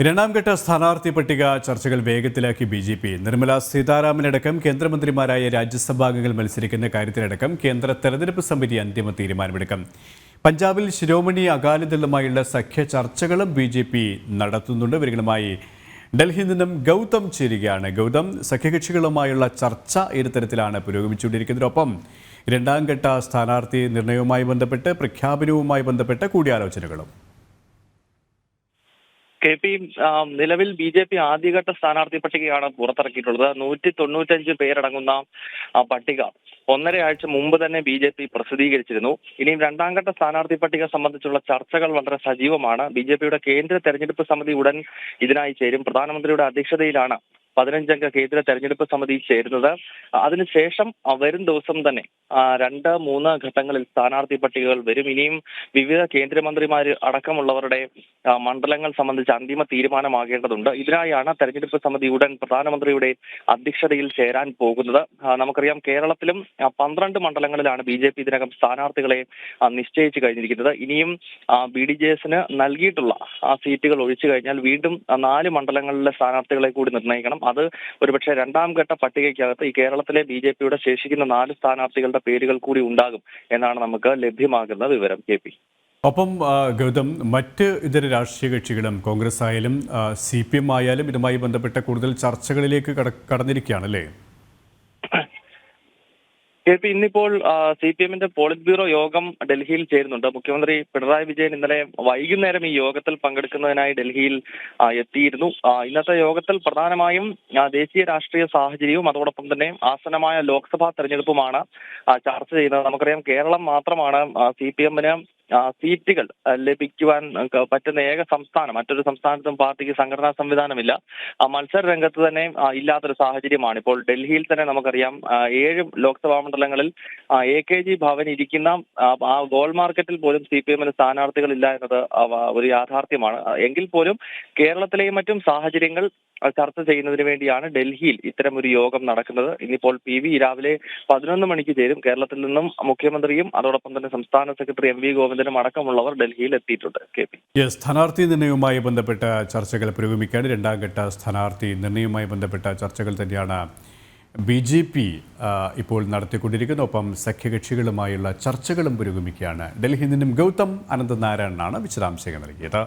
രണ്ടാം ഘട്ട സ്ഥാനാർത്ഥി പട്ടിക ചർച്ചകൾ വേഗത്തിലാക്കി ബി.ജെ.പി. നിർമ്മല സീതാരാമനടക്കം കേന്ദ്രമന്ത്രിമാരായ രാജ്യസഭാംഗങ്ങൾ മത്സരിക്കുന്ന കാര്യത്തിലടക്കം കേന്ദ്ര തെരഞ്ഞെടുപ്പ് സമിതി അന്തിമ തീരുമാനമെടുക്കും. പഞ്ചാബിൽ ശിരോമണി അകാലിദളുമായുള്ള സഖ്യ ചർച്ചകളും ബി.ജെ.പി. നടത്തുന്നുണ്ട്. ഇവരുമായി ഡൽഹിയിൽ നിന്നും ഗൗതം ചേരുകയാണ്. ഗൗതം, സഖ്യകക്ഷികളുമായുള്ള ചർച്ച ഏത് തരത്തിലാണ് പുരോഗമിച്ചുകൊണ്ടിരിക്കുന്നതിനൊപ്പം രണ്ടാം ഘട്ട സ്ഥാനാർത്ഥി നിർണയവുമായി ബന്ധപ്പെട്ട് പ്രഖ്യാപനവുമായി ബന്ധപ്പെട്ട കൂടിയാലോചനകളും. കെ.പി. നിലവിൽ ബി.ജെ.പി. ആദ്യഘട്ട സ്ഥാനാർത്ഥി പട്ടികയാണ് പുറത്തിറക്കിയിട്ടുള്ളത്. 195 പേരടങ്ങുന്ന പട്ടിക 1.5 ആഴ്ച മുമ്പ് തന്നെ ബി.ജെ.പി. പ്രസിദ്ധീകരിച്ചിരുന്നു. ഇനിയും രണ്ടാം ഘട്ട സ്ഥാനാർത്ഥി പട്ടിക സംബന്ധിച്ചുള്ള ചർച്ചകൾ വളരെ സജീവമാണ്. ബി.ജെ.പിയുടെ കേന്ദ്ര തെരഞ്ഞെടുപ്പ് സമിതി ഉടൻ ഇതിനായി ചേരും. പ്രധാനമന്ത്രിയുടെ അധ്യക്ഷതയിലാണ് 15-അംഗ കേന്ദ്ര തെരഞ്ഞെടുപ്പ് സമിതി ചേരുന്നത്. അതിനുശേഷം വരും ദിവസം തന്നെ 2-3 ഘട്ടങ്ങളിൽ സ്ഥാനാർത്ഥി പട്ടികകൾ വരും. ഇനിയും വിവിധ കേന്ദ്രമന്ത്രിമാർ അടക്കമുള്ളവരുടെ മണ്ഡലങ്ങൾ സംബന്ധിച്ച് അന്തിമ തീരുമാനമാകേണ്ടതുണ്ട്. ഇതിനായാണ് തെരഞ്ഞെടുപ്പ് സമിതി ഉടൻ പ്രധാനമന്ത്രിയുടെ അധ്യക്ഷതയിൽ ചേരാൻ പോകുന്നത്. നമുക്കറിയാം, കേരളത്തിലും 12 മണ്ഡലങ്ങളിലാണ് ബി.ജെ.പി. ഇതിനകം സ്ഥാനാർത്ഥികളെ നിശ്ചയിച്ചു കഴിഞ്ഞിരിക്കുന്നത്. ഇനിയും ബി.ഡി.ജെ.എസിന് നൽകിയിട്ടുള്ള സീറ്റുകൾ ഒഴിച്ചു കഴിഞ്ഞാൽ വീണ്ടും 4 മണ്ഡലങ്ങളിലെ സ്ഥാനാർത്ഥികളെ കൂടി നിർണ്ണയിക്കണം. അത് ഒരുപക്ഷെ രണ്ടാം ഘട്ട പട്ടികയ്ക്കകത്ത് ഈ കേരളത്തിലെ ബി.ജെ.പിയുടെ ശേഷിക്കുന്ന 4 സ്ഥാനാർത്ഥികളുടെ പേരുകൾ കൂടി ഉണ്ടാകും എന്നാണ് നമുക്ക് ലഭ്യമാകുന്ന വിവരം. കെ.പി. ഒപ്പം ഗൗതം, മറ്റ് ഇതര രാഷ്ട്രീയ കക്ഷികളും കോൺഗ്രസ് ആയാലും CPM ആയാലും ഇതുമായി ബന്ധപ്പെട്ട കൂടുതൽ ചർച്ചകളിലേക്ക് കടന്നിരിക്കുകയാണല്ലേ? കെ.പി. ഇന്നിപ്പോൾ CPM-ന്റെ പോളിറ്റ് ബ്യൂറോ യോഗം ഡൽഹിയിൽ ചേരുന്നുണ്ട്. മുഖ്യമന്ത്രി പിണറായി വിജയൻ ഇന്നലെ വൈകുന്നേരം ഈ യോഗത്തിൽ പങ്കെടുക്കുന്നതിനായി ഡൽഹിയിൽ എത്തിയിരുന്നു. ഇന്നത്തെ യോഗത്തിൽ പ്രധാനമായും ദേശീയ രാഷ്ട്രീയ സാഹചര്യവും അതോടൊപ്പം തന്നെ ആസന്നമായ ലോക്സഭാ തെരഞ്ഞെടുപ്പുമാണ് ചർച്ച ചെയ്യുന്നത്. നമുക്കറിയാം, കേരളം മാത്രമാണ് CPM-ന് സീറ്റുകൾ ലഭിക്കുവാൻ പറ്റുന്ന ഏക സംസ്ഥാനം. മറ്റൊരു സംസ്ഥാനത്തും പാർട്ടിക്ക് സംഘടനാ സംവിധാനമില്ല. മത്സര രംഗത്ത് തന്നെ ഇല്ലാത്തൊരു സാഹചര്യമാണ്. ഇപ്പോൾ ഡൽഹിയിൽ തന്നെ നമുക്കറിയാം 7 ലോക്സഭാ മണ്ഡലങ്ങളിൽ AKG ഭവൻ ഇരിക്കുന്ന ആ ഗോൾ മാർക്കറ്റിൽ പോലും CPM-ന് സ്ഥാനാർത്ഥികളില്ല എന്നത് ഒരു യാഥാർത്ഥ്യമാണ്. എങ്കിൽ പോലും കേരളത്തിലെയും മറ്റും സാഹചര്യങ്ങൾ ചർച്ച ചെയ്യുന്നതിന് വേണ്ടിയാണ് ഡൽഹിയിൽ ഇത്തരമൊരു യോഗം നടക്കുന്നത്. ഇന്നിപ്പോൾ PV രാവിലെ 11 മണിക്ക് ചേരും. കേരളത്തിൽ നിന്നും മുഖ്യമന്ത്രിയും അതോടൊപ്പം തന്നെ സംസ്ഥാന സെക്രട്ടറി MV ഗോവിന്ദനും അടക്കമുള്ളവർ ഡൽഹിയിൽ എത്തിയിട്ടുണ്ട്. സ്ഥാനാർത്ഥി നിർണയവുമായി ബന്ധപ്പെട്ട ചർച്ചകൾ പുരോഗമിക്കുകയാണ്. രണ്ടാം ഘട്ട സ്ഥാനാർത്ഥി നിർണയവുമായി ബന്ധപ്പെട്ട ചർച്ചകൾ തന്നെയാണ് ബി.ജെ.പി. ഇപ്പോൾ നടത്തിക്കൊണ്ടിരിക്കുന്നത്. ഒപ്പം സഖ്യകക്ഷികളുമായുള്ള ചർച്ചകളും പുരോഗമിക്കുകയാണ്. ഡൽഹിയിൽ നിന്നും ഗൗതം അനന്തനാരായണനാണ് വിശദാംശങ്ങൾ നൽകിയത്.